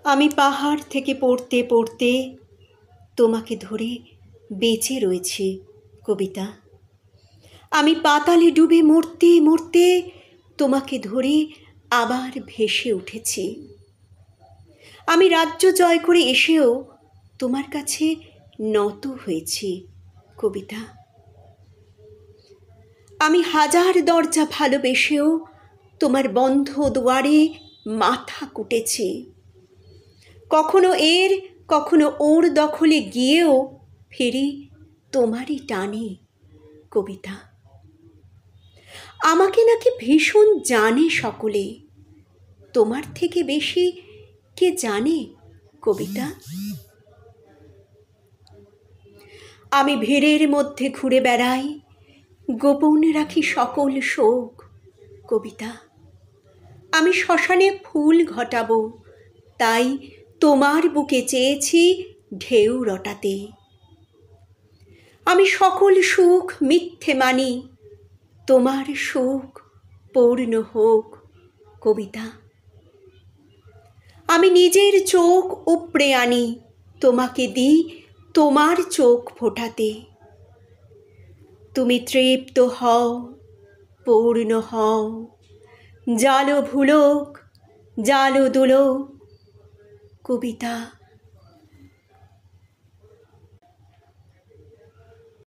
আমি পাহাড় থেকে পড়তে পড়তে তোমাকে ধরে বেঁচে রয়েছি কবিতা। আমি পাতালে ডুবে মরতে মরতে তোমাকে ধরে আবার ভেসে উঠেছি। আমি রাজ্য জয় করে এসেও তোমার কাছে নত হয়েছি কবিতা। আমি হাজার দরজা ভালোবেসেও তোমার বন্ধ দুয়ারে মাথা কুটেছি। কখনো এর কখনো ওর দখলে গিয়েও ফিরি তোমারই টানে কবিতা। আমাকে নাকি ভীষণ জানে সকলে, তোমার থেকে বেশি কে জানে কবিতা? আমি ভিড়ের মধ্যে ঘুরে বেড়াই, গোপন রাখি সকল শোক কবিতা। আমি শ্মশানে ফুল ঘটাবো, তাই তোমার বুকে চেয়েছি ঢেউ রটাতে। আমি সকল সুখ মিথ্যে মানি, তোমার সুখ পূর্ণ হোক কবিতা। আমি নিজের চোখ উপড়ে আনি, তোমাকে দিই তোমার চোখ ফোটাতে। তুমি তৃপ্ত হও, পূর্ণ হও, জালো ভুলোক জালো দুলোক কবিতা।